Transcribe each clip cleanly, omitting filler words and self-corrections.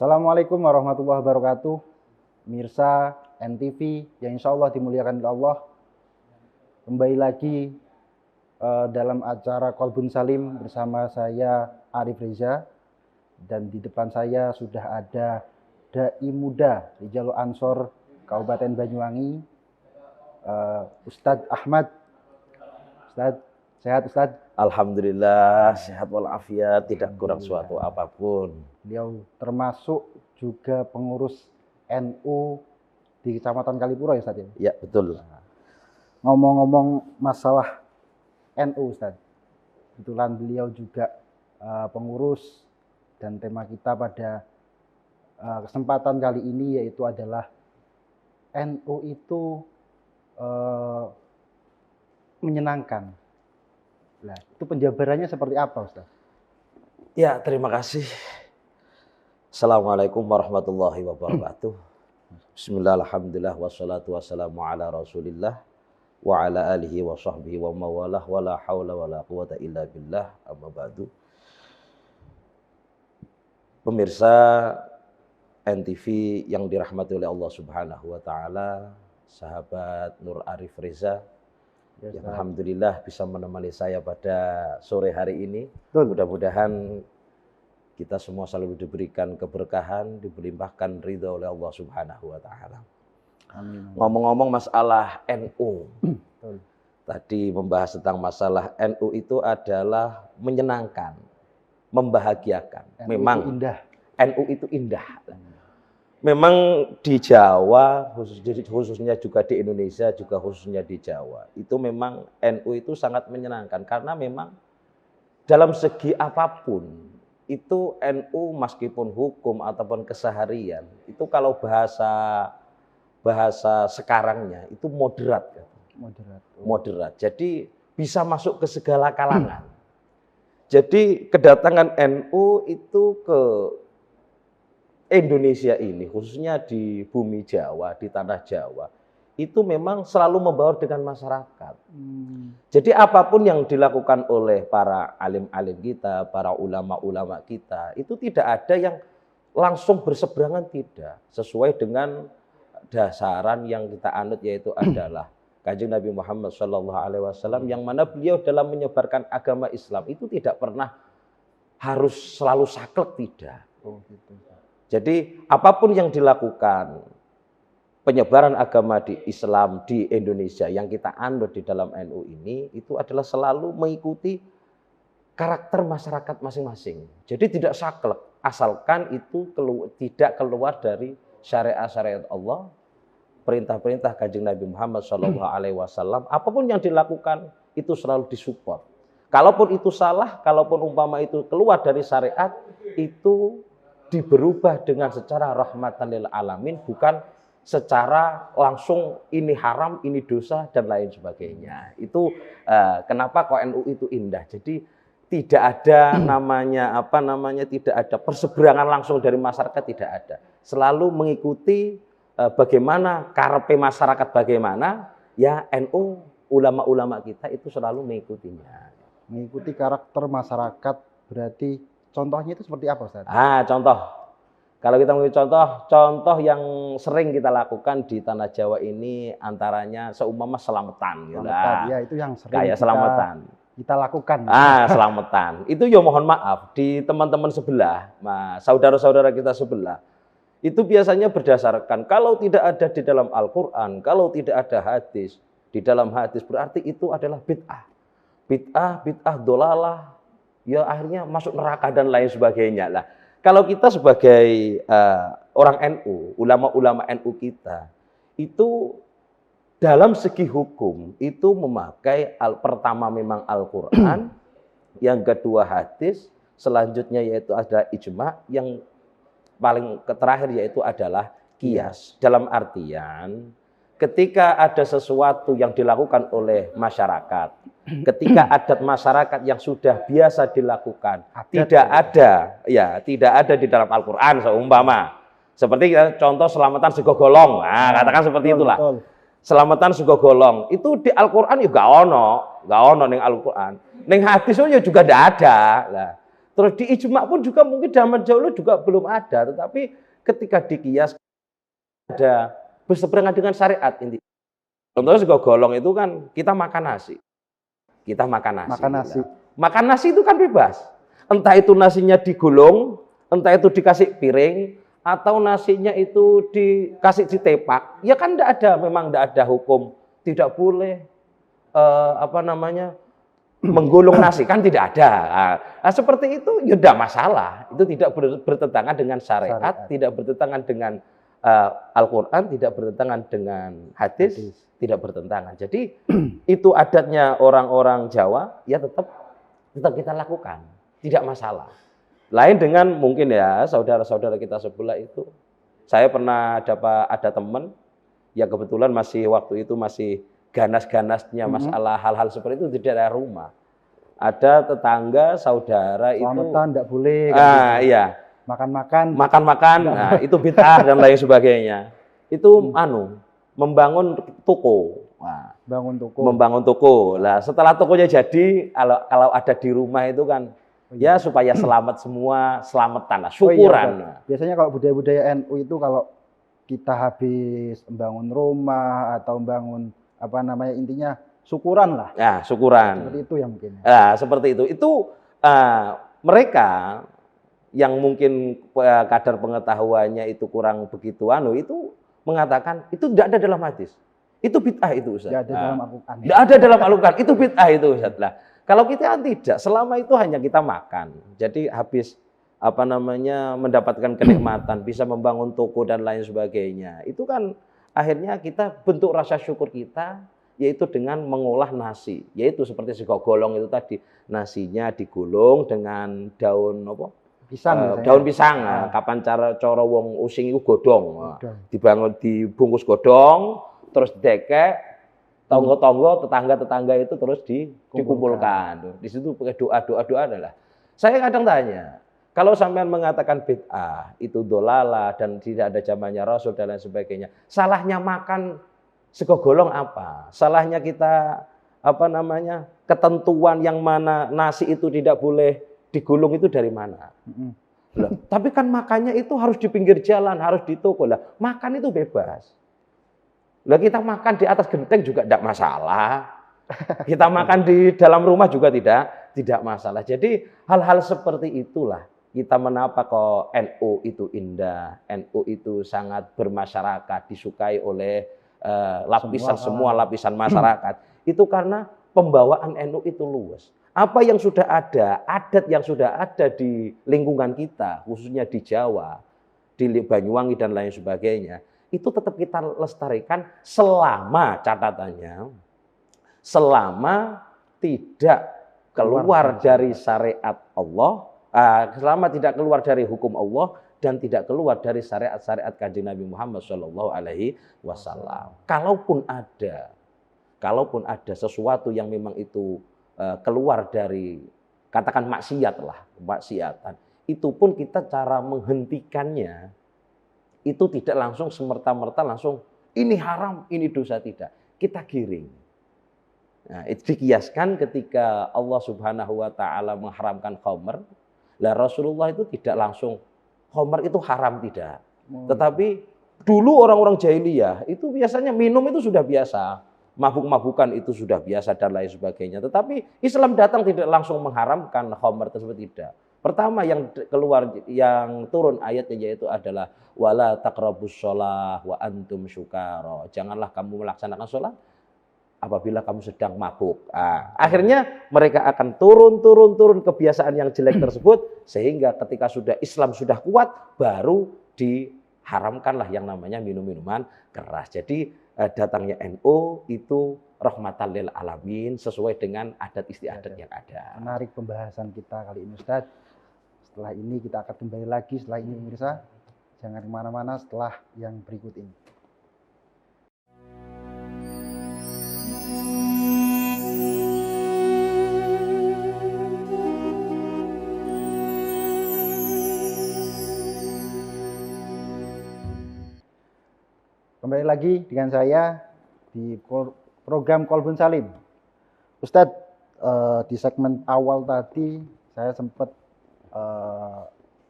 Assalamualaikum warahmatullahi wabarakatuh. Mirsa NTV yang insya Allah dimuliakan oleh Allah. Kembali lagi dalam acara Kolbun Salim bersama saya Arif Reza. Dan di depan saya sudah ada Dai Muda di Jalur Ansor Kabupaten Banyuwangi, Ustadz Ahmad. Ustadz, sehat Ustadz? Alhamdulillah sehat walafiat, tidak kurang suatu apapun. Beliau termasuk juga pengurus NU di Kecamatan Kalipuro ya Ustadz? Ya betul. Ngomong-ngomong masalah NU Ustadz, kebetulan beliau juga pengurus, dan tema kita pada kesempatan kali ini yaitu adalah NU itu menyenangkan. Nah, itu penjabarannya seperti apa Ustaz? Ya, terima kasih. Assalamualaikum warahmatullahi wabarakatuh. Bismillah, alhamdulillah, wassalatu wassalamu ala rasulillah wa ala alihi wa sahbihi wa mawalah wa la hawla wa la quwata illa billah, amma ba'du. Pemirsa NTV yang dirahmati oleh Allah Subhanahu wa taala, sahabat Nur Arif Reza, yang alhamdulillah bisa menemani saya pada sore hari ini. Mudah-mudahan kita semua selalu diberikan keberkahan, dilimpahkan ridha oleh Allah Subhanahu wa taala. Amin. Ngomong-ngomong masalah NU. Tadi membahas tentang masalah NU itu adalah menyenangkan, membahagiakan. Memang itu indah. NU itu indah. Memang di Jawa, khususnya juga di Indonesia, juga khususnya di Jawa, itu memang NU itu sangat menyenangkan karena memang dalam segi apapun itu NU meskipun hukum ataupun keseharian itu kalau bahasa sekarangnya itu moderat. Moderat. Jadi bisa masuk ke segala kalangan. Jadi kedatangan NU itu ke Indonesia ini, khususnya di bumi Jawa, di tanah Jawa, itu memang selalu membaur dengan masyarakat. Jadi apapun yang dilakukan oleh para alim-alim kita, para ulama-ulama kita, itu tidak ada yang langsung berseberangan, tidak. Sesuai dengan dasaran yang kita anut, yaitu adalah Kanjeng Nabi Muhammad SAW, yang mana beliau dalam menyebarkan agama Islam itu tidak pernah harus selalu saklek, tidak. Jadi apapun yang dilakukan penyebaran agama di Islam di Indonesia yang kita anut di dalam NU ini itu adalah selalu mengikuti karakter masyarakat masing-masing. Jadi tidak saklek, asalkan itu tidak keluar dari syariat Allah, perintah-perintah Kanjeng Nabi Muhammad SAW. Apapun yang dilakukan itu selalu disupport. Kalaupun itu salah, kalaupun umpama itu keluar dari syariat, itu diberubah dengan secara rahmatan lil alamin, bukan secara langsung ini haram, ini dosa dan lain sebagainya. Itu kenapa kok NU itu indah. Jadi tidak ada tidak ada perseberangan langsung dari masyarakat, tidak ada. Selalu mengikuti bagaimana karepe masyarakat, bagaimana ya NU, ulama-ulama kita itu selalu mengikutinya. Mengikuti karakter masyarakat berarti contohnya itu seperti apa Ustaz? Contoh. Kalau kita mengambil contoh yang sering kita lakukan di tanah Jawa ini antaranya seumpama selamatan. Ya, itu yang sering kayak selamatan kita lakukan. Selamatan. Itu ya mohon maaf di teman-teman sebelah, saudara-saudara kita sebelah. Itu biasanya berdasarkan kalau tidak ada di dalam Al-Qur'an, kalau tidak ada hadis, di dalam hadis berarti itu adalah bid'ah. Bid'ah dolalah. Ya akhirnya masuk neraka dan lain sebagainya lah. Kalau kita sebagai orang NU, ulama-ulama NU kita, itu dalam segi hukum itu memakai pertama memang Al-Qur'an, yang kedua hadis, selanjutnya yaitu ada ijma, yang paling terakhir yaitu adalah qiyas. Dalam artian ketika ada sesuatu yang dilakukan oleh masyarakat, ketika adat masyarakat yang sudah biasa dilakukan tidak ada di dalam Al-Qur'an, seumpama seperti contoh selamatan segogolong, katakan seperti itulah. Selamatan segogolong itu di Al-Qur'an ya gak ono ning Al-Qur'an. Ning hadis juga tidak ada. Lah, Terus di ijma pun juga mungkin zaman dahulu juga belum ada, tetapi ketika dikias ada berseberangan dengan syariat inti. Contohnya sego golong itu kan kita makan nasi. Kita makan nasi. Makan nasi. Nah, makan nasi itu kan bebas. Entah itu nasinya digulung, entah itu dikasih piring, atau nasinya itu dikasih ditepak. Ya kan memang enggak ada hukum tidak boleh menggulung nasi, kan tidak ada. Nah, seperti itu ya tidak masalah. Itu tidak bertentangan dengan syariat, tidak bertentangan dengan Al-Quran, tidak bertentangan dengan hadis, tidak bertentangan. Jadi itu adatnya orang-orang Jawa, ya tetap kita lakukan, tidak masalah. Lain dengan mungkin ya saudara-saudara kita sebelah itu. Saya pernah ada teman yang kebetulan waktu itu masih ganas-ganasnya masalah hal-hal seperti itu di daerah rumah. Ada tetangga, saudara itu. Selamatan tidak boleh. Iya. Makan-makan. Nah, itu bid'ah dan lain sebagainya. Itu membangun toko. Nah, membangun toko. Lah setelah tokonya jadi, kalau ada di rumah itu kan ya supaya selamat semua, selamatan lah, syukuran. Iya, biasanya kalau budaya-budaya NU itu kalau kita habis membangun rumah atau membangun intinya syukuran lah. Ya, syukuran. Seperti itu yang mungkin. Nah, seperti itu. Itu mereka yang mungkin kadar pengetahuannya itu kurang begitu itu mengatakan itu tidak ada dalam hadis. Itu bid'ah itu, Ustaz. Tidak ada dalam Al-Qur'an. Tidak ada dalam Al-Qur'an. Itu bid'ah itu, Ustaz. Lah, kalau kita tidak, selama itu hanya kita makan. Jadi habis mendapatkan kenikmatan, bisa membangun toko dan lain sebagainya. Itu kan akhirnya kita bentuk rasa syukur kita yaitu dengan mengolah nasi, yaitu seperti sego golong itu tadi, nasinya digulung dengan daun pisang, daun pisang. Kapan cara wong using itu godong. Dibungkus godong, terus didekek, tonggo-tonggo, tetangga-tetangga itu terus dikumpulkan. Di situ pakai doa adalah. Saya kadang tanya, kalau sampean mengatakan bid'ah itu dolalah dan tidak ada zamannya Rasul dan lain sebagainya, salahnya makan sego golong apa? Salahnya kita ketentuan yang mana nasi itu tidak boleh digulung itu dari mana? Loh, tapi kan makannya itu harus di pinggir jalan, harus di toko lah. Makan itu bebas. Lah kita makan di atas genteng juga tidak masalah. Kita makan di dalam rumah juga tidak masalah. Jadi hal-hal seperti itulah kita menapa kok NU itu indah, NU itu sangat bermasyarakat, disukai oleh semua lapisan masyarakat. Itu karena pembawaan NU itu luas. Apa yang sudah ada, adat yang sudah ada di lingkungan kita, khususnya di Jawa, di Banyuwangi dan lain sebagainya, itu tetap kita lestarikan selama catatannya, selama tidak keluar dari syariat Allah, selama tidak keluar dari hukum Allah dan tidak keluar dari syariat-syariat Kanjeng Nabi Muhammad SAW. Kalaupun ada sesuatu yang memang itu keluar dari katakan maksiatan, itu pun kita cara menghentikannya itu tidak langsung semerta-merta langsung ini haram, ini dosa, tidak. Kita giring. Nah, itu dikiaskan ketika Allah Subhanahu wa taala mengharamkan khamr. Lah Rasulullah itu tidak langsung khamr itu haram, tidak. Tetapi dulu orang-orang jahiliyah itu biasanya minum itu sudah biasa. Mabuk-mabukan itu sudah biasa dan lain sebagainya. Tetapi Islam datang tidak langsung mengharamkan khamr tersebut, tidak. Pertama yang turun ayatnya yaitu adalah wala taqrabus shalah wa antum syukara. Janganlah kamu melaksanakan sholat apabila kamu sedang mabuk. Akhirnya mereka akan turun kebiasaan yang jelek tersebut, sehingga ketika Islam sudah kuat baru diharamkanlah yang namanya minum-minuman keras. Jadi datangnya NU itu rahmatan lil alamin sesuai dengan adat istiadat yang ada. Menarik pembahasan kita kali ini, Ustaz. Setelah ini kita akan kembali lagi setelah ini, pemirsa. Jangan kemana-mana setelah yang berikut ini. Kembali lagi dengan saya di program Qalbun Salim. Ustadz, di segmen awal tadi saya sempat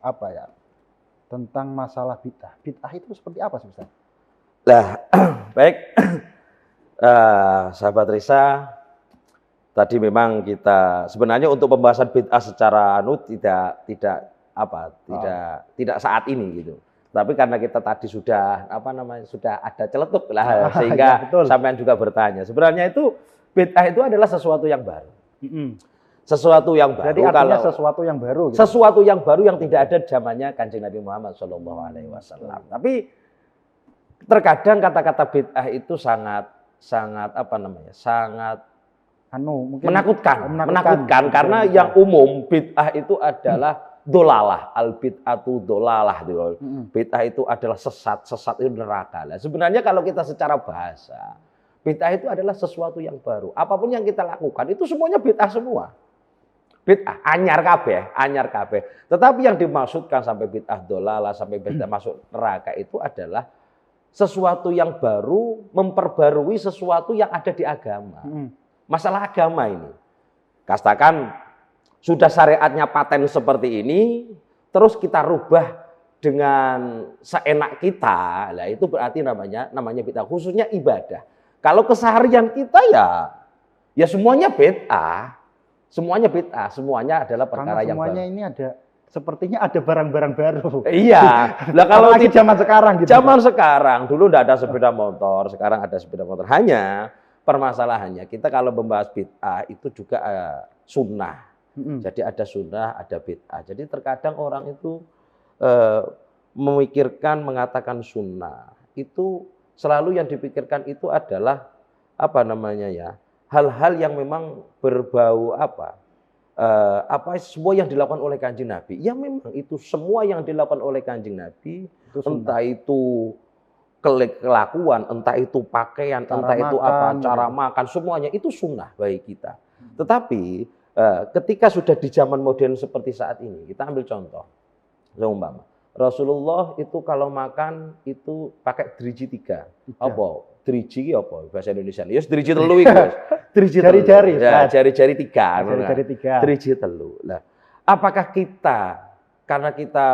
apa ya, tentang masalah bid'ah. Bid'ah itu seperti apa sih Ustaz? Nah, baik, sahabat Risa, tadi memang kita sebenarnya untuk pembahasan bid'ah secara tidak saat ini gitu. Tapi karena kita tadi sudah sudah ada celetuk lah sehingga ya, sampean juga bertanya. Sebenarnya itu bid'ah itu adalah sesuatu yang baru. Sesuatu yang baru. Jadi artinya sesuatu yang baru. Gitu. Sesuatu yang baru yang tidak ada zamannya Kanjeng Nabi Muhammad SAW. Tapi terkadang kata-kata bid'ah itu sangat menakutkan karena yang umum bid'ah itu adalah dolalah, al bid'atu dolalah. Bid'ah itu adalah sesat itu neraka. Nah, sebenarnya kalau kita secara bahasa, bid'ah itu adalah sesuatu yang baru. Apapun yang kita lakukan itu semuanya bid'ah semua. Bid'ah anyar kabeh. Tetapi yang dimaksudkan sampai bid'ah dolalah, sampai bid'ah masuk neraka itu adalah sesuatu yang baru memperbarui sesuatu yang ada di agama. Masalah agama ini. Katakan sudah syariatnya paten seperti ini, terus kita rubah dengan seenak kita, lah itu berarti namanya bid'ah, khususnya ibadah. Kalau keseharian kita ya semuanya bid'ah. Semuanya adalah perkara yang baru. Semuanya ini sepertinya ada barang-barang baru. Iya. Lah kalau lagi zaman sekarang gitu. Zaman sekarang dulu tidak ada sepeda motor, sekarang ada sepeda motor. Hanya permasalahannya kita kalau membahas bid'ah itu juga sunnah. Jadi ada sunnah, ada bid'ah. Jadi terkadang orang itu mengatakan sunnah. Itu selalu yang dipikirkan itu adalah hal-hal yang memang berbau semua yang dilakukan oleh Kanjeng Nabi. Ya memang itu semua yang dilakukan oleh Kanjeng Nabi, entah itu kelakuan, entah itu pakaian, cara makan, semuanya itu sunnah bagi kita. Tetapi ketika sudah di zaman modern seperti saat ini, kita ambil contoh, umpama Rasulullah itu kalau makan itu pakai driji 3. Apa? Driji apa bahasa Indonesia? Ya driji 3 iki, Mas. Jari-jari. Ya, jari-jari 3. Jari-jari 3. Driji 3. Nah, apakah kita karena kita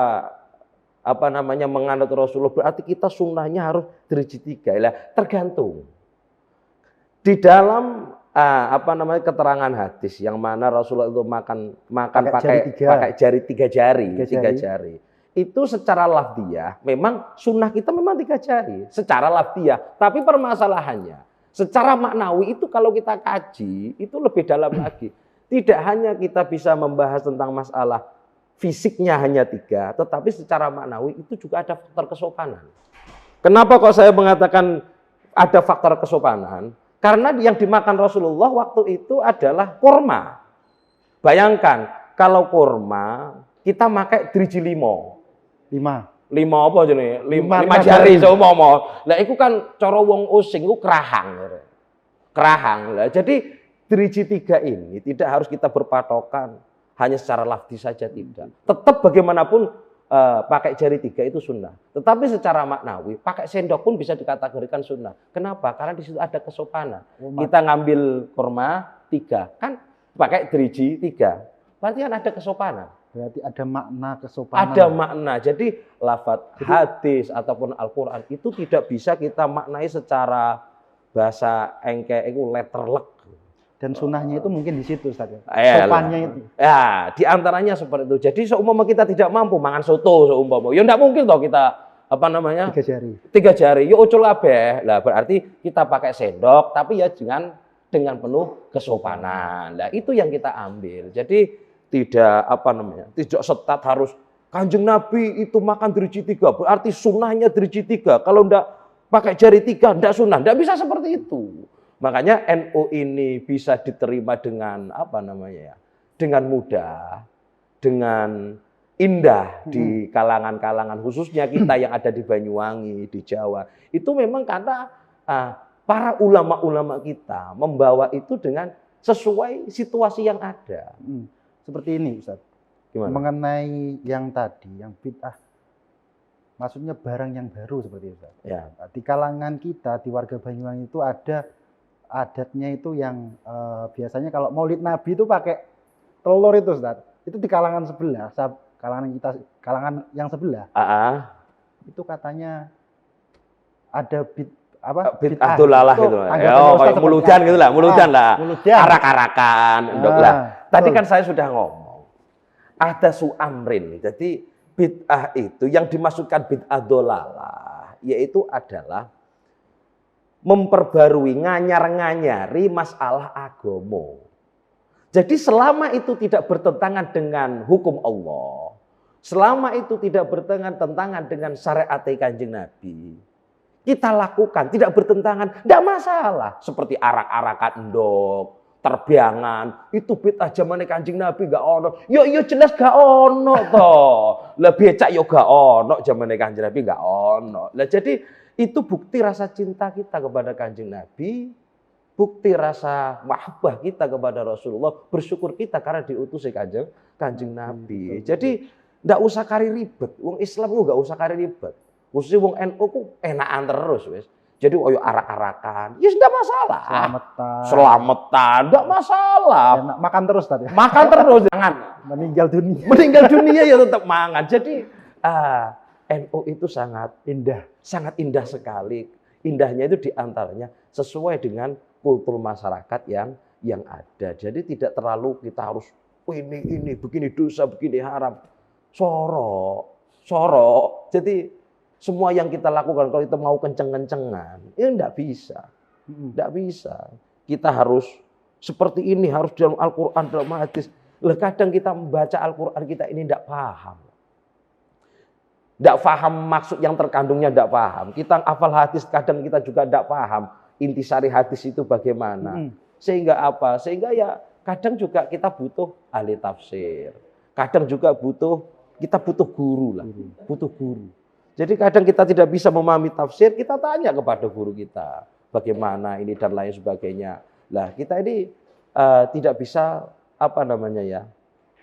menganut Rasulullah berarti kita sunnahnya harus driji 3? Lah, tergantung. Di dalam keterangan hadis yang mana Rasulullah itu makan pakai jari 3 jari. Itu secara lafdhiyah memang sunnah kita memang 3 jari secara lafdhiyah, tapi permasalahannya secara maknawi itu kalau kita kaji itu lebih dalam lagi. Tidak hanya kita bisa membahas tentang masalah fisiknya hanya 3, tetapi secara maknawi itu juga ada faktor kesopanan. Kenapa kok saya mengatakan ada faktor kesopanan? Karena yang dimakan Rasulullah waktu itu adalah kurma. Bayangkan kalau kurma kita pakai driji 5 apa jenenge? 5 jari seumpama. Lah iku kan cara wong Osing iku kerahang. Lah jadi driji 3 ini tidak harus kita berpatokan hanya secara lafzi saja, tidak. Tetap bagaimanapun pakai jari 3 itu sunnah. Tetapi secara maknawi pakai sendok pun bisa dikategorikan sunnah. Kenapa? Karena di situ ada kesopanan. Kita ngambil kurma 3 kan pakai driji 3. Berarti kan ada kesopanan. Berarti ada makna kesopanan. Ada makna. Jadi lafaz hadis ataupun Al-Qur'an itu tidak bisa kita maknai secara bahasa engke itu letterlek. Dan sunnahnya itu mungkin di situ Ustaz. Sopannya itu. Ya, di antaranya seperti itu. Jadi seumpama kita tidak mampu mangan soto seumpama, ya enggak mungkin toh kita 3 jari. 3 jari. Ya ucul kabeh. Lah berarti kita pakai sendok tapi ya dengan penuh kesopanan. Lah itu yang kita ambil. Jadi tidak tidak setat harus Kanjeng Nabi itu makan driji 3 berarti sunnahnya driji 3. Kalau enggak pakai jari 3 enggak sunnah. Enggak bisa seperti itu. Makanya NU ini bisa diterima dengan dengan mudah, dengan indah di kalangan-kalangan khususnya kita yang ada di Banyuwangi, di Jawa. Itu memang karena para ulama-ulama kita membawa itu dengan sesuai situasi yang ada. Seperti ini Ustaz. Gimana? Mengenai yang tadi, yang bid'ah. Maksudnya barang yang baru seperti itu Ustaz. Ya. Di kalangan kita, di warga Banyuwangi itu ada adatnya itu yang biasanya kalau Maulid Nabi itu pakai telur itu Ustaz. itu di kalangan sebelah, kalangan yang sebelah. Itu katanya ada bid'ah dolalah gitu. Kayak muludan gitu lah, muludan lah. Arak-arakan, lah. Tadi kan saya sudah ngomong. Ada su'amrin. Jadi bid'ah itu yang dimaksudkan bid'ah dolalah, yaitu adalah memperbarui, nganyar-nganyari masalah agama. Jadi selama itu tidak bertentangan dengan hukum Allah, selama itu tidak bertentangan dengan syariat Kanjeng Nabi, kita lakukan, tidak bertentangan, tidak masalah. Seperti arak-arakan endok, terbiangan, itu bid'ah zaman Kanjeng Nabi gak ono. Yo jelas gak ono toh. Lah becak yo gak ono zaman Kanjeng Nabi gak ono. Lah jadi itu bukti rasa cinta kita kepada Kanjeng Nabi, bukti rasa mahabbah kita kepada Rasulullah, bersyukur kita karena diutus Kanjeng Nabi. Jadi ndak usah kari ribet. Wong Islam ku gak usah kari ribet. Khususnya wong NU ku enakan terus wis. Jadi koyo arak-arakan, ya sudah masalah. Selamatan, enggak masalah. Enak, makan terus tadi. Makan terus, jangan meninggal dunia ya tetap mangan. Jadi NU itu sangat indah sekali. Indahnya itu diantaranya sesuai dengan kultur masyarakat yang ada. Jadi tidak terlalu kita harus ini begini dosa, begini haram. Sorok. Jadi semua yang kita lakukan kalau kita mau kenceng-kencengan, ini enggak bisa. Enggak bisa. Kita harus seperti ini, harus dalam Al-Qur'an, dalam hadis. Kadang kita membaca Al-Qur'an kita ini enggak paham. Enggak paham maksud yang terkandungnya, enggak paham. Kita hafal hadis kadang kita juga enggak paham intisari hadis itu bagaimana. Sehingga apa? Sehingga ya kadang juga kita butuh ahli tafsir. Kadang juga kita butuh guru lah, butuh guru. Jadi kadang kita tidak bisa memahami tafsir, kita tanya kepada guru kita bagaimana ini dan lain sebagainya. Lah kita ini tidak bisa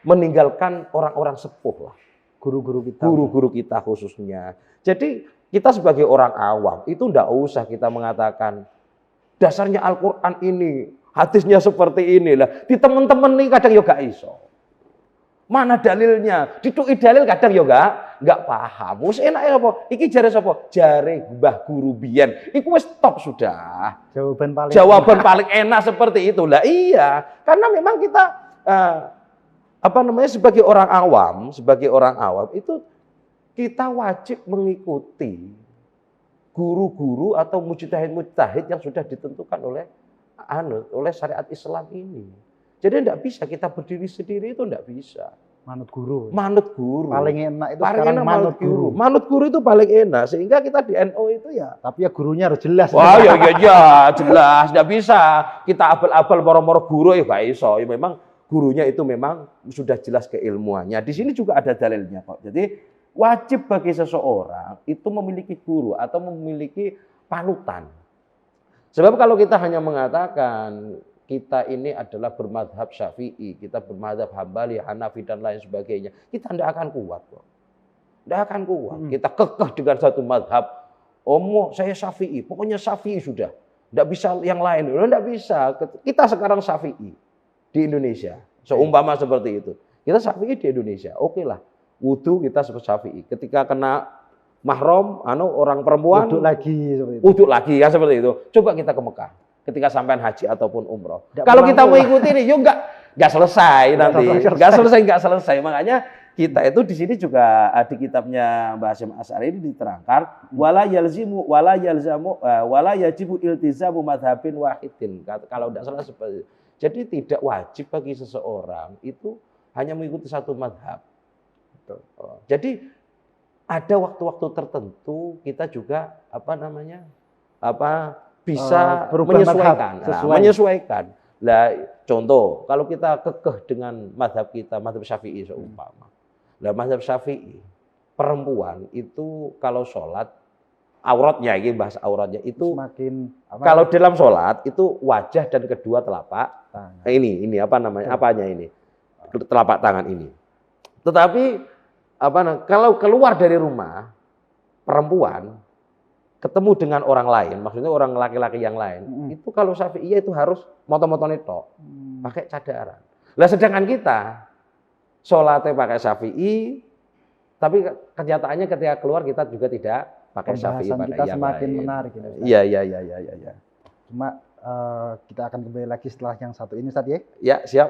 meninggalkan orang-orang sepuh lah, guru-guru kita khususnya. Jadi kita sebagai orang awam itu tidak usah kita mengatakan dasarnya Al-Qur'an ini, hadisnya seperti inilah. Di teman-teman nih kadang juga iso. Mana dalilnya? Dituki dalil kadang ya enggak paham. Wis enake apa? Iki jare sapa? Jare Mbah Guru biyen. Iku wis top sudah. Jawaban paling enak seperti itu. Lah iya, karena memang kita sebagai orang awam itu kita wajib mengikuti guru-guru atau mujtahid yang sudah ditentukan oleh syariat Islam ini. Jadi tidak bisa kita berdiri sendiri, itu tidak bisa. Manut guru. Paling enak itu manut guru. Manut guru itu paling enak. Sehingga kita di NU itu ya. Tapi ya gurunya harus jelas. Wah ya jelas. Tidak bisa kita abal-abal moro-moro guru ya gak iso. Ya memang gurunya itu memang sudah jelas keilmuannya. Di sini juga ada dalilnya kok. Jadi wajib bagi seseorang itu memiliki guru atau memiliki panutan. Sebab kalau kita hanya mengatakan kita ini adalah bermadhab Syafi'i, kita bermadhab Hambali, Hanafi dan lain sebagainya, kita tidak akan kuat kok. Tidak akan kuat. Kita kekeh dengan satu madhab. Saya Syafi'i, pokoknya Syafi'i sudah. Tidak bisa yang lain. Tidak bisa. Kita sekarang Syafi'i di Indonesia. Seumpama seperti itu. Kita Syafi'i di Indonesia. Oke lah. Wudu kita seperti Syafi'i. Ketika kena mahram, orang perempuan wudhu lagi kan seperti itu. Coba kita ke Mekah. Ketika sampai haji ataupun umroh. Kalau kita mau ikuti ini, yuk nggak selesai nanti. Nggak selesai. Makanya kita itu di sini juga di kitabnya Mbah Hasyim Asy'ari ini diterangkan wala yajibu iltizamu madhabin wahidin. Kalau tidak salah seperti itu. Jadi tidak wajib bagi seseorang itu hanya mengikuti satu madhab. Jadi ada waktu-waktu tertentu kita juga bisa menyesuaikan. Lah contoh, kalau kita kekeh dengan madhab kita, madhab Syafi'i seumpama. Lah madhab Syafi'i, perempuan itu kalau sholat, auratnya, ini bahasa auratnya itu kalau dalam sholat itu wajah dan kedua telapak tangan. Apanya ini? Telapak tangan ini. Tetapi kalau keluar dari rumah, perempuan ketemu dengan orang lain, maksudnya orang laki-laki yang lain, itu kalau Syafi'iyah itu harus moto-moto netok, pakai cadaran. Lah sedangkan kita sholatnya pakai Syafi'i, tapi kenyataannya ketika keluar kita juga tidak pakai Syafi'i. Pembahasan kita yang semakin lain. menarik ini, Ustaz. Iya. Cuma kita akan kembali lagi setelah yang satu ini, Ustaz ya. Ya, siap.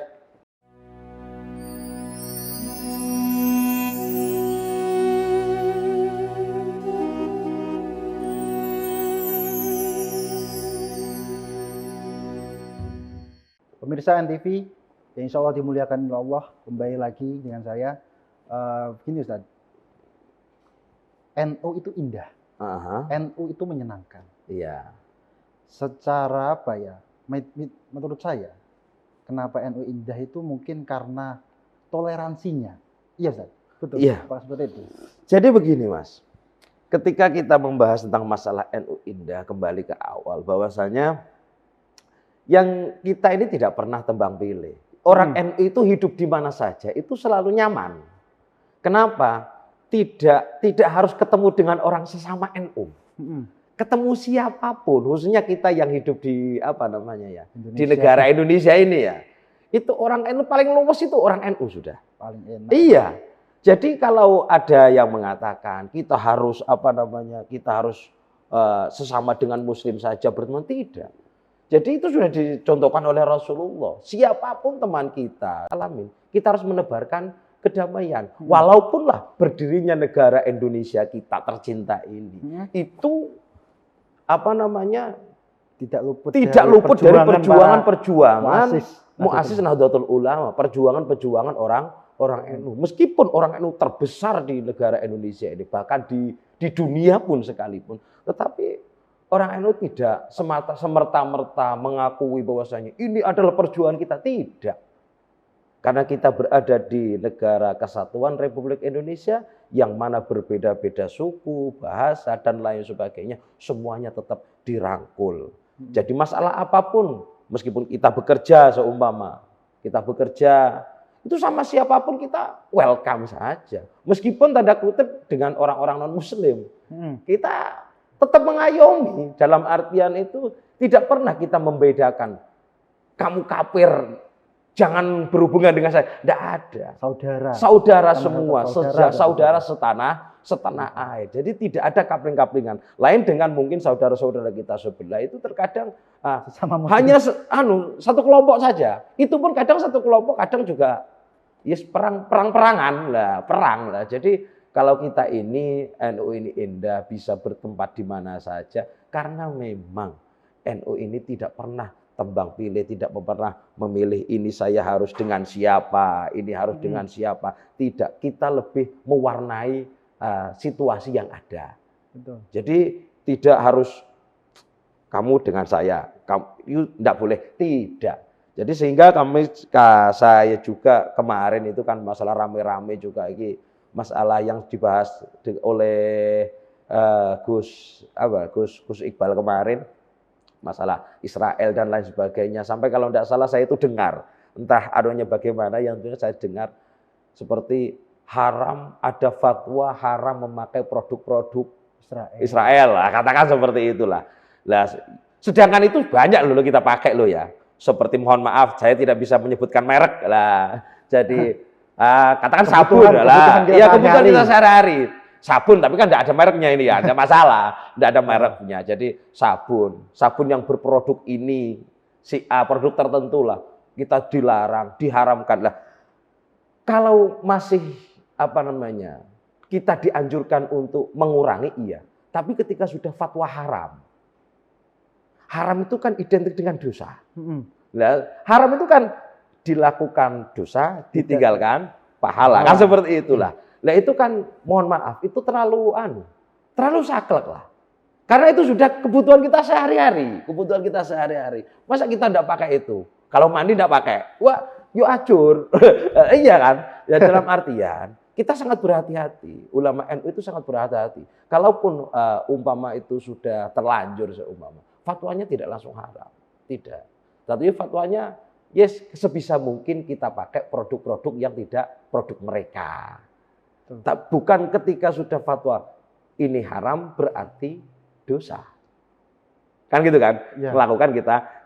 Pemirsa NTV yang insya Allah dimuliakan oleh Allah, kembali lagi dengan saya. Begini Ustaz, NU itu indah, NU itu menyenangkan. Iya. Secara apa ya, menurut saya, kenapa NU indah itu mungkin karena toleransinya. Iya Ustaz, betul? Iya. Apa seperti itu? Jadi begini Mas, ketika kita membahas tentang masalah NU indah, kembali ke awal, bahwasanya yang kita ini tidak pernah tebang pilih. Orang NU itu hidup di mana saja, itu selalu nyaman. Kenapa? Tidak harus ketemu dengan orang sesama NU. Ketemu siapapun, khususnya kita yang hidup di di negara Indonesia ini ya. Itu orang NU paling luwes itu orang NU sudah. Paling enak. Iya. Jadi kalau ada yang mengatakan kita harus kita harus sesama dengan Muslim saja berteman, tidak. Jadi itu sudah dicontohkan oleh Rasulullah. Siapapun teman kita alamin, kita harus menebarkan kedamaian. Walaupun lah berdirinya negara Indonesia kita tercinta ini, itu tidak luput dari perjuangan muassis Nahdlatul Ulama, perjuangan orang NU. Meskipun orang NU terbesar di negara Indonesia ini, bahkan di dunia pun sekalipun, tetapi orang NU tidak semerta-merta mengakui bahwasanya ini adalah perjuangan kita. Tidak. Karena kita berada di negara kesatuan Republik Indonesia yang mana berbeda-beda suku, bahasa, dan lain sebagainya. Semuanya tetap dirangkul. Jadi masalah apapun, meskipun kita bekerja itu sama siapapun kita welcome saja. Meskipun tanda kutip dengan orang-orang non-muslim. Kita tetap mengayomi, dalam artian itu tidak pernah kita membedakan. Kamu kafir, jangan berhubungan dengan saya. Tidak ada. Saudara semua, saudara setanah air. Jadi tidak ada kapling-kaplingan. Lain dengan mungkin saudara-saudara kita sebelah itu terkadang hanya satu kelompok saja. Itu pun kadang satu kelompok, kadang juga perang-perangan lah. Jadi kalau kita ini, NU ini indah, bisa bertempat di mana saja, karena memang NU ini tidak pernah tebang pilih, tidak pernah memilih ini saya harus dengan siapa, ini harus dengan siapa. Tidak, kita lebih mewarnai situasi yang ada. Betul. Jadi tidak harus kamu dengan saya, kamu tidak boleh, tidak. Jadi sehingga saya juga kemarin itu kan masalah rame-rame juga ini, masalah yang dibahas oleh Gus Iqbal kemarin, masalah Israel dan lain sebagainya. Sampai kalau tidak salah saya itu dengar, entah adanya bagaimana, yang saya dengar seperti haram, ada fatwa haram memakai produk-produk Israel lah, katakan seperti itulah. Lah, sedangkan itu banyak loh kita pakai loh ya. Seperti mohon maaf, saya tidak bisa menyebutkan merek lah. Jadi katakan sabun lah, ya kebutuhan kita sehari-hari. Sabun, tapi kan tidak ada mereknya ini ya, ada masalah, tidak ada mereknya. Jadi sabun yang berproduk ini, si A produk tertentu lah, kita dilarang, diharamkan lah. Kalau masih kita dianjurkan untuk mengurangi, iya. Tapi ketika sudah fatwa haram itu kan identik dengan dosa. Haram itu kan dilakukan dosa, ditinggalkan pahala. Kan seperti itulah. Nah itu kan mohon maaf, itu terlalu saklek lah. Karena itu sudah kebutuhan kita sehari-hari. Masa kita tidak pakai itu? Kalau mandi tidak pakai, wah yuk acur. Iya kan? Ya dalam artian kita sangat berhati-hati. Ulama NU itu sangat berhati-hati. Kalaupun umpama itu sudah terlanjur fatwanya tidak langsung haram. Tidak. Tapi fatwanya sebisa mungkin kita pakai produk-produk yang tidak produk mereka. Bukan ketika sudah fatwa ini haram berarti dosa. Kan gitu kan? Ya. Melakukan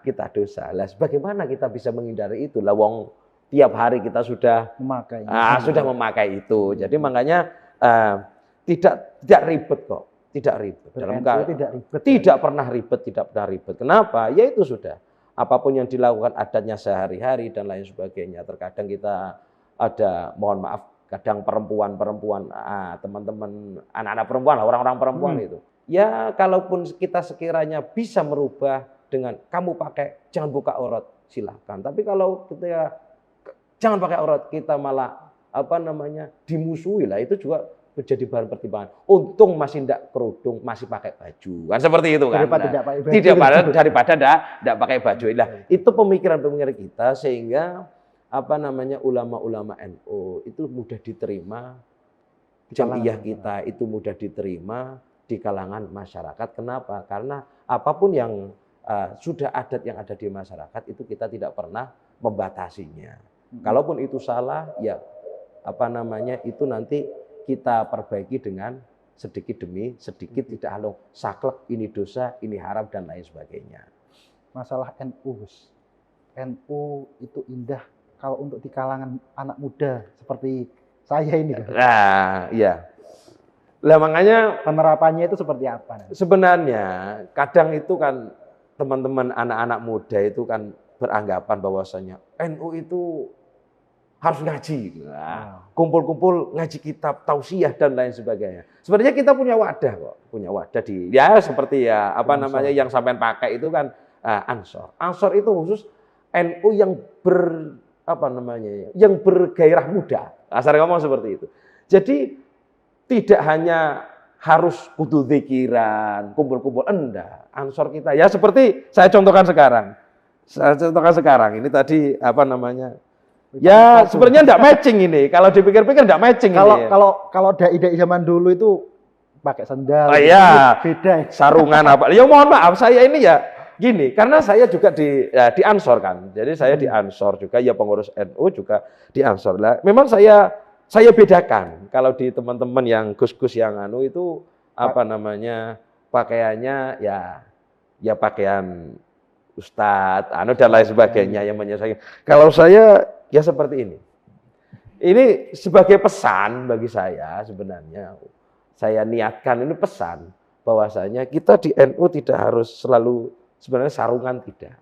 kita dosa. Lah bagaimana kita bisa menghindari itu? Lah wong tiap hari kita sudah Memakai. sudah memakai itu. Jadi makanya tidak ribet kok, tidak ribet. Tidak pernah ribet, tidak pernah ribet. Kenapa? Ya itu sudah. Apapun yang dilakukan adatnya sehari-hari dan lain sebagainya. Terkadang kita ada, mohon maaf, kadang perempuan, teman-teman, anak-anak perempuan, orang-orang perempuan itu. Ya kalaupun kita sekiranya bisa merubah dengan kamu pakai, jangan buka aurat, silahkan. Tapi kalau kita jangan pakai aurat, kita malah dimusuhi lah, itu juga menjadi bahan pertimbangan. Untung masih tidak kerudung, masih pakai baju. Kan seperti itu kan. Daripada tidak pakai baju. Nah, itu pemikiran-pemikiran kita sehingga ulama-ulama NU itu mudah diterima, jamiah kita itu mudah diterima di kalangan masyarakat. Kenapa? Karena apapun yang sudah adat yang ada di masyarakat itu kita tidak pernah membatasinya. Kalaupun itu salah, ya itu nanti kita perbaiki dengan sedikit demi sedikit, tidak halo saklek ini dosa, ini haram dan lain sebagainya. Masalah NU, NU itu indah kalau untuk di kalangan anak muda seperti saya ini. Nah, iya. Lah makanya penerapannya itu seperti apa? Sebenarnya kadang itu kan teman-teman anak-anak muda itu kan beranggapan bahwasanya NU itu harus ngaji, kumpul-kumpul ngaji kitab, tausiah dan lain sebagainya. Sebenarnya kita punya wadah kok, punya wadah seperti yang sampean pakai itu kan Ansor. Ansor itu khusus NU yang yang bergairah muda. Asal ngomong seperti itu. Jadi tidak hanya harus kudu zikiran, kumpul-kumpul, enggak. Ansor kita ya seperti saya contohkan sekarang. Ini tadi ya sebenarnya enggak matching ini. Kalau dipikir-pikir enggak matching ini. Kalau dai-dai zaman dulu itu pakai sandal. Beda. Sarungan apa. Ya mohon maaf, saya ini ya gini, karena saya juga di Ansor kan. Jadi saya di Ansor juga, ya pengurus NU juga di Ansor. Lah, memang saya bedakan kalau di teman-teman yang gus-gus yang itu pakaiannya ya pakaian ustadz dan lain sebagainya yang menyelesaikan. Kalau saya ya seperti ini. Ini sebagai pesan bagi saya sebenarnya. Saya niatkan ini pesan bahwasanya kita di NU tidak harus selalu sebenarnya sarungan, tidak.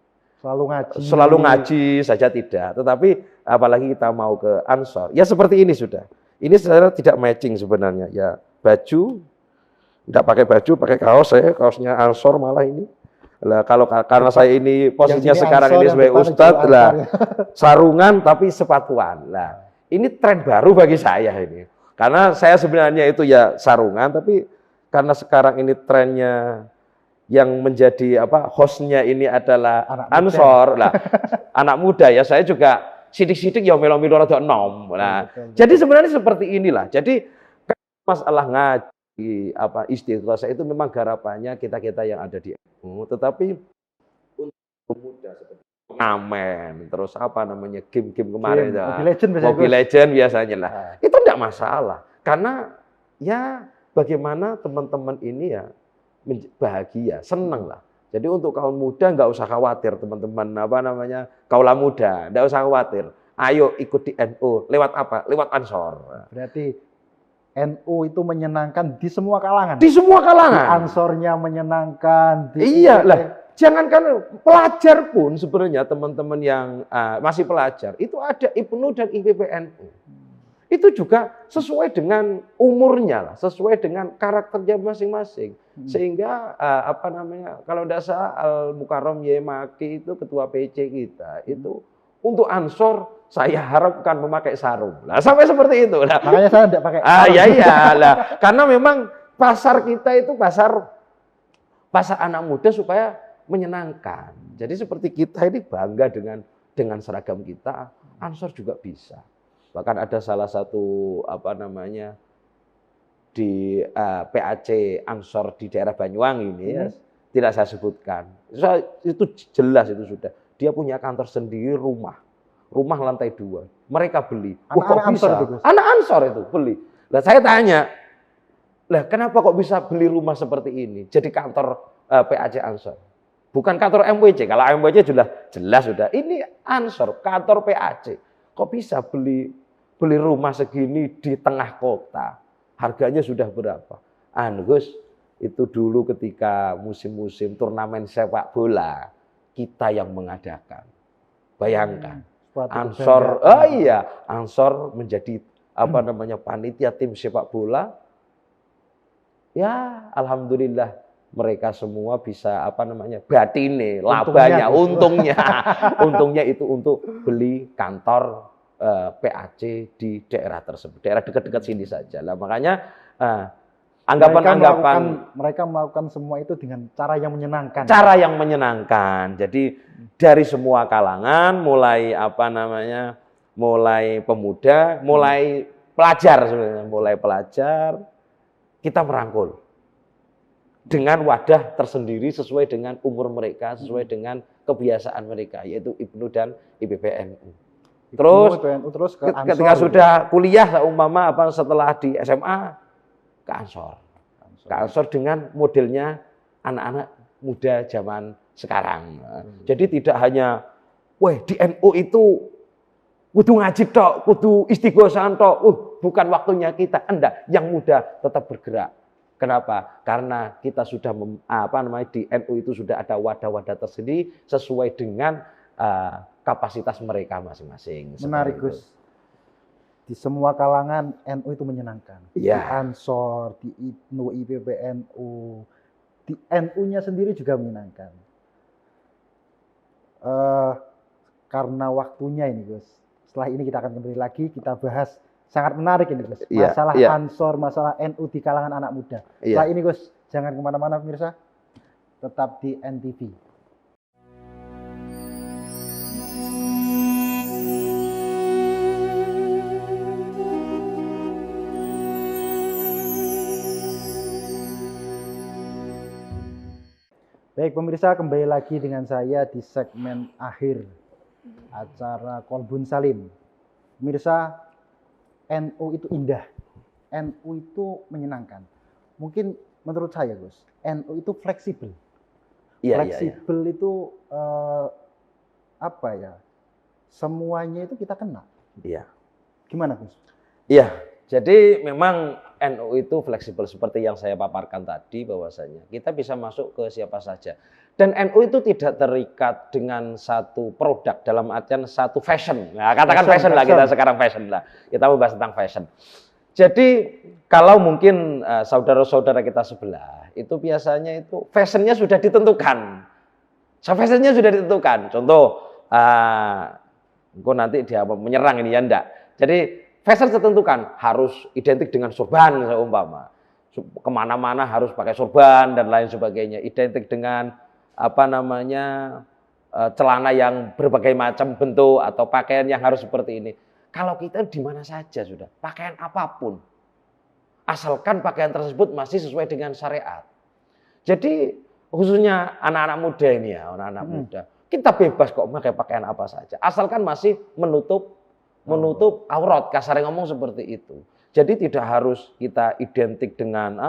Selalu ngaji saja tidak, tetapi apalagi kita mau ke Ansor, ya seperti ini sudah. Ini sebenarnya tidak matching sebenarnya, ya baju, tidak pakai baju, pakai kaos, kaosnya Ansor malah ini. Lah karena saya ini posisinya sekarang ini sebagai ustadz, lah sarungan tapi sepatuan. Lah ini tren baru bagi saya ini, karena saya sebenarnya itu ya sarungan, tapi karena sekarang ini trennya yang menjadi hostnya ini adalah Ansor lah, anak muda ya, saya juga sidik-sidik ya melo-melo rada enom. Nah, jadi sebenarnya seperti inilah. Jadi masalah ngaji istiqomah itu memang garapannya kita yang ada di NU, tetapi untuk muda seperti ngamen, terus game-game kemarin Mobile Legend biasanya lah. Itu enggak masalah. Karena ya bagaimana teman-teman ini ya bahagia, senang lah. Jadi untuk kaum muda nggak usah khawatir, teman-teman kaula muda, nggak usah khawatir. Ayo ikut di NU, lewat apa? Lewat Ansor. Berarti NU itu menyenangkan di semua kalangan. Di semua kalangan. Di Ansornya menyenangkan. Iya lah. Jangankan pelajar pun sebenarnya teman-teman yang masih pelajar itu ada IPNU dan IPPNU. Itu juga sesuai dengan umurnya lah, sesuai dengan karakternya masing-masing. Sehingga kalau tidak salah Al-Mukarram Yemaki itu ketua PC kita, itu untuk Ansor saya harapkan memakai sarung. Lah sampai seperti itu lah. Makanya saya tidak pakai sarung. Lah, karena memang pasar kita itu pasar anak muda supaya menyenangkan. Jadi seperti kita ini bangga dengan seragam kita, Ansor juga bisa. Bahkan ada salah satu di PAC Ansor di daerah Banyuwangi ini ya, tidak saya sebutkan. Itu jelas itu sudah. Dia punya kantor sendiri, rumah lantai 2. Mereka beli. Kok bisa? Anak Ansor itu beli. Lah saya tanya, lah kenapa kok bisa beli rumah seperti ini? Jadi kantor PAC Ansor. Bukan kantor MWC. Kalau MWC jelas sudah. Ini Ansor, kantor PAC. kok bisa beli rumah segini di tengah kota? Harganya sudah berapa? Gus, itu dulu ketika musim-musim turnamen sepak bola, kita yang mengadakan. Bayangkan, Ansor, Ansor menjadi panitia tim sepak bola. Ya, alhamdulillah mereka semua bisa batine, labanya, untungnya itu untuk beli kantor PAC di daerah tersebut, daerah dekat-dekat sini saja. Lah makanya mereka melakukan semua itu dengan cara yang menyenangkan. Cara yang menyenangkan. Jadi dari semua kalangan, mulai mulai pemuda, mulai pelajar sebenarnya, mulai pelajar, kita merangkul dengan wadah tersendiri sesuai dengan umur mereka, sesuai dengan kebiasaan mereka, yaitu IPNU dan IPPNU. Terus ketika sudah kuliah setelah di SMA ke Ansor. Ke Ansor dengan modelnya anak-anak muda zaman sekarang. Jadi tidak hanya di NU itu kudu ngaji tok, kudu istighosahan tok. Bukan waktunya kita. Enggak, yang muda tetap bergerak. Kenapa? Karena kita sudah di NU itu sudah ada wadah-wadah tersendiri sesuai dengan kapasitas mereka masing-masing. Menarik, Gus. Di semua kalangan NU itu menyenangkan. Ya. Di Ansor, di IPNU, IPPNU, di NU-nya sendiri juga menyenangkan. Karena waktunya ini, Gus. Setelah ini kita akan kembali lagi, kita bahas sangat menarik ini, Gus. Masalah Ansor, masalah NU di kalangan anak muda. Setelah ini, Gus, jangan kemana-mana, pemirsa. Tetap di NTV. Baik pemirsa, kembali lagi dengan saya di segmen akhir acara Kolbun Salim. Pemirsa, NU itu indah, NU itu menyenangkan. Mungkin menurut saya, Gus, NU itu fleksibel. Fleksibel itu semuanya itu kita kenal. Iya. Gimana, Gus? Iya. Jadi memang NU itu fleksibel seperti yang saya paparkan tadi bahwasanya kita bisa masuk ke siapa saja. Dan NU itu tidak terikat dengan satu produk dalam artian satu fashion. Nah, katakan fashion lah, kita sekarang fashion lah. Kita membahas tentang fashion. Jadi kalau mungkin saudara-saudara kita sebelah itu biasanya itu fashionnya sudah ditentukan. Fashionnya sudah ditentukan. Contoh, engkau nanti dia menyerang ini ya enggak. Jadi fashion tertentukan harus identik dengan sorban seumpama. Kemana-mana harus pakai sorban dan lain sebagainya. Identik dengan celana yang berbagai macam bentuk atau pakaian yang harus seperti ini. Kalau kita di mana saja sudah, pakaian apapun. Asalkan pakaian tersebut masih sesuai dengan syariat. Jadi khususnya anak-anak muda ini ya, anak-anak muda. Kita bebas kok pakai pakaian apa saja. Asalkan masih menutup aurat, kasarnya ngomong seperti itu. Jadi tidak harus kita identik dengan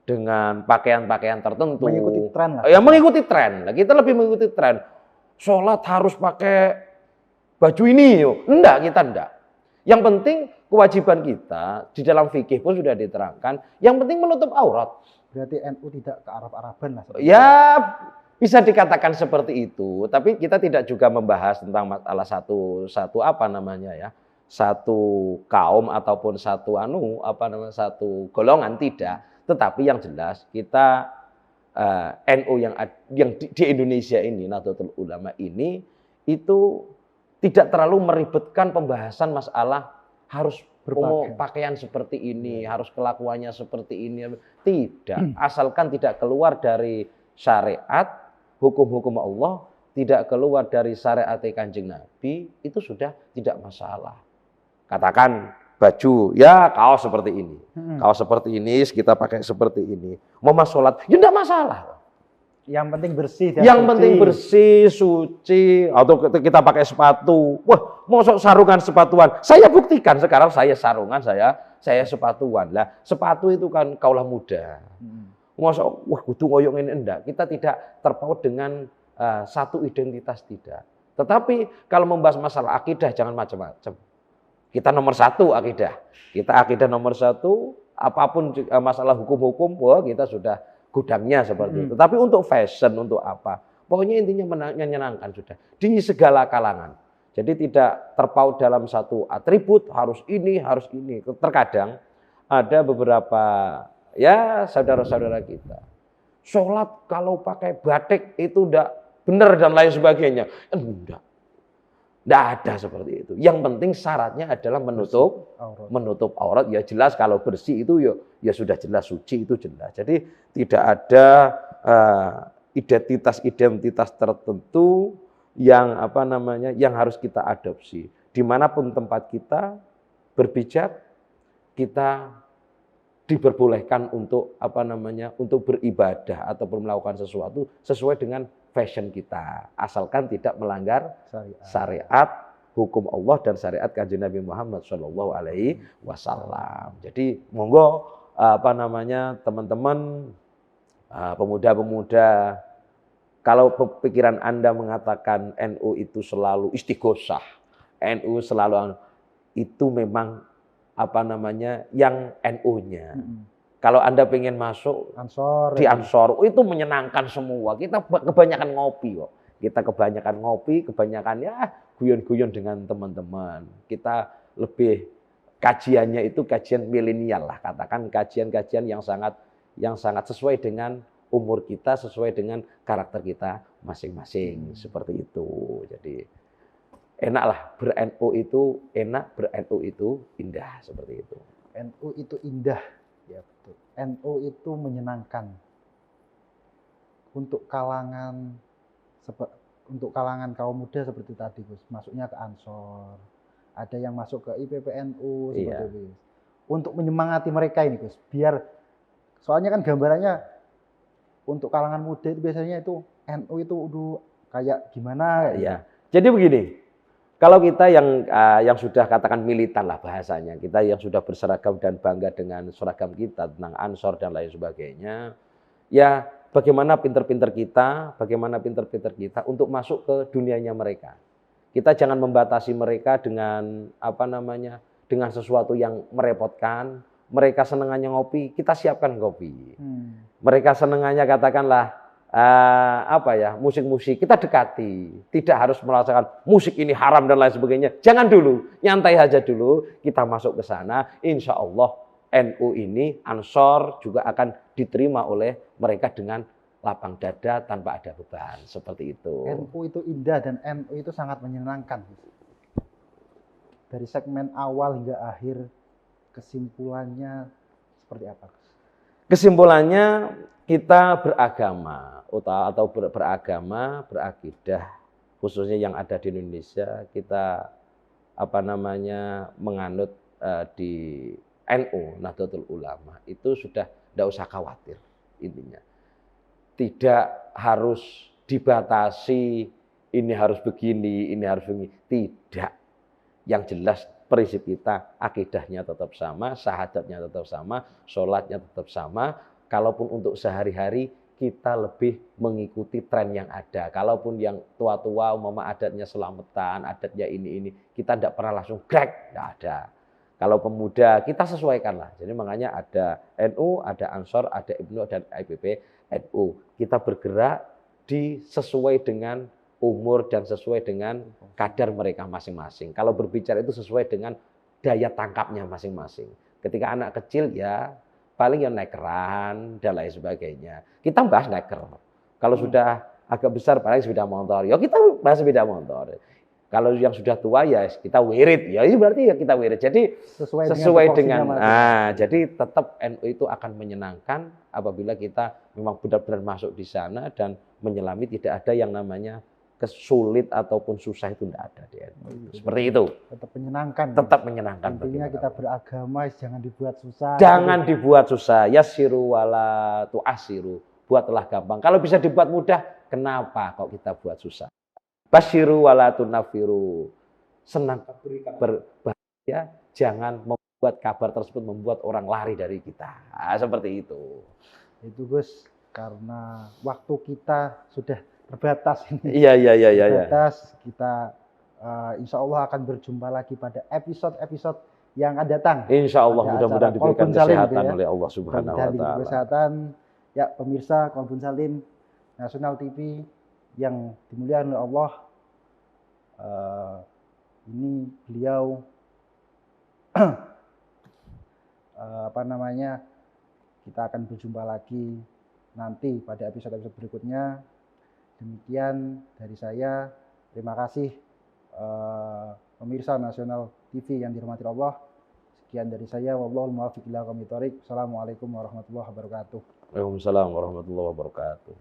dengan pakaian-pakaian tertentu. Mengikuti tren lah. Ya mengikuti tren. Nah, kita lebih mengikuti tren. Sholat harus pakai baju ini, enggak, kita enggak. Yang penting kewajiban kita di dalam fikih pun sudah diterangkan. Yang penting menutup aurat. Berarti NU tidak ke Arab-Araban lah. Ya. Bisa dikatakan seperti itu, tapi kita tidak juga membahas tentang masalah satu kaum ataupun satu golongan, tidak. Tetapi yang jelas kita NU yang di Indonesia ini, Nahdlatul Ulama ini itu tidak terlalu meribetkan pembahasan masalah harus pakaian seperti ini, harus kelakuannya seperti ini. Tidak, asalkan tidak keluar dari syariat, hukum-hukum Allah, tidak keluar dari syariat Kanjeng Nabi, itu sudah tidak masalah. Katakan baju, ya kaos seperti ini. Kaos seperti ini, kita pakai seperti ini. Mau sholat, ya tidak masalah. Yang penting bersih. Yang penting bersih, suci. Atau kita pakai sepatu. Wah, mau sarungan sepatuan. Saya buktikan sekarang saya sarungan, saya sepatuan. Lah, sepatu itu kan kaulah muda. Kudu ngoyong ini enggak. Kita tidak terpaut dengan satu identitas, tidak. Tetapi kalau membahas masalah akidah jangan macam-macam. Kita nomor satu akidah. Kita akidah nomor satu, apapun masalah hukum-hukum, wah kita sudah gudangnya seperti itu. Tapi untuk fashion, untuk apa? Pokoknya intinya menyenangkan sudah. Di segala kalangan. Jadi tidak terpaut dalam satu atribut, harus ini, harus ini. Terkadang ada beberapa ya saudara-saudara kita. Sholat kalau pakai batik itu udah benar dan lain sebagainya. Enggak. Tidak ada seperti itu. Yang penting syaratnya adalah menutup aurat. Ya jelas kalau bersih itu ya sudah jelas, suci itu jelas. Jadi tidak ada identitas tertentu yang yang harus kita adopsi. Dimanapun tempat kita berpijak, kita diperbolehkan untuk untuk beribadah ataupun melakukan sesuatu sesuai dengan fashion kita, asalkan tidak melanggar syariat, hukum Allah dan syariat Kanjeng Nabi Muhammad Shallallahu Alaihi Wasallam. Jadi monggo teman-teman pemuda-pemuda, kalau pikiran Anda mengatakan NU itu selalu istighosah, NU selalu itu memang yang NU-nya. Kalau Anda pengen masuk di Ansor, itu menyenangkan semua. Kita kebanyakan ngopi kok. Kita kebanyakan ngopi, kebanyakan ya guyon-guyon dengan teman-teman. Kita lebih kajiannya itu kajian milenial lah, katakan kajian-kajian yang sangat sesuai dengan umur kita, sesuai dengan karakter kita masing-masing, seperti itu. Jadi enaklah ber-NU itu enak, ber-NU itu indah, seperti itu. NU itu indah. Ya betul. NU itu menyenangkan untuk kalangan kaum muda seperti tadi Gus, masuknya ke Ansor, ada yang masuk ke IPPNU seperti itu. Untuk menyemangati mereka ini Gus, biar soalnya kan gambarannya untuk kalangan muda itu biasanya itu NU itu udah kayak gimana ya. Jadi begini, kalau kita yang sudah katakan militan lah bahasanya, kita yang sudah berseragam dan bangga dengan seragam kita tentang Ansor dan lain sebagainya, ya bagaimana pinter-pinter kita untuk masuk ke dunianya mereka. Kita jangan membatasi mereka dengan dengan sesuatu yang merepotkan. Mereka senengannya ngopi, kita siapkan kopi. Mereka senengannya katakanlah musik-musik, kita dekati. Tidak harus merasakan musik ini haram dan lain sebagainya. Jangan dulu, nyantai aja dulu. Kita masuk ke sana, insya Allah NU ini, Ansor juga akan diterima oleh mereka dengan lapang dada tanpa ada beban. Seperti itu. NU itu indah dan NU itu sangat menyenangkan. Dari segmen awal hingga akhir, kesimpulannya seperti apa? Kesimpulannya kita beragama atau beragama, berakidah, khususnya yang ada di Indonesia, kita menganut di NU Nahdlatul Ulama itu sudah tidak usah khawatir intinya. Tidak harus dibatasi, ini harus begini, ini harus begini. Tidak. Yang jelas prinsip kita, akidahnya tetap sama, syahadatnya tetap sama, sholatnya tetap sama. Kalaupun untuk sehari-hari kita lebih mengikuti tren yang ada. Kalaupun yang tua-tua, adatnya selamatan, adatnya ini, kita tidak pernah langsung grek, tidak ada. Kalau pemuda, kita sesuaikanlah. Jadi makanya ada NU, ada Ansor, ada IPNU, dan IPPNU. Kita bergerak sesuai dengan umur dan sesuai dengan kadar mereka masing-masing. Kalau berbicara itu sesuai dengan daya tangkapnya masing-masing. Ketika anak kecil ya paling yang nekeran dan lain sebagainya. Kita bahas neker. Kalau sudah agak besar paling sepeda motor. Ya kita bahas sepeda motor. Kalau yang sudah tua ya kita wirid. Ya ini berarti ya kita wirid. Jadi sesuai dengan jadi tetap NU itu akan menyenangkan apabila kita memang benar-benar masuk di sana dan menyelami, tidak ada yang namanya kesulit ataupun susah, itu tidak ada di NU. Seperti itu. Tetap menyenangkan. Tetap menyenangkan. Intinya kita beragama jangan dibuat susah. Jangan dibuat susah. Yassiru wala tu'assiru. Buatlah gampang. Kalau bisa dibuat mudah, kenapa kok kita buat susah? Basyiru wala tunafiru. Senang berbahagia, jangan membuat kabar tersebut membuat orang lari dari kita. Seperti itu. Itu Gus, karena waktu kita sudah terbatas ini. Iya. Terbatas. Kita insya Allah akan berjumpa lagi pada episode-episode yang akan datang. Insya Allah Pada mudah-mudahan acara diberikan Qalbun Salim, kesehatan gitu ya. oleh Allah Subhanahu wa Mudah-mudahan diberi taala. kesehatan. Ya, pemirsa Qalbun Salim Nasional TV yang dimuliakan oleh Allah. Ini beliau kita akan berjumpa lagi nanti pada episode-episode berikutnya. Demikian dari saya. Terima kasih pemirsa Nasional TV yang dirahmati Allah. Sekian dari saya. Wallahul muwaffiq ila aqwamit thoriq. Assalamualaikum warahmatullahi wabarakatuh. Waalaikumsalam warahmatullahi wabarakatuh.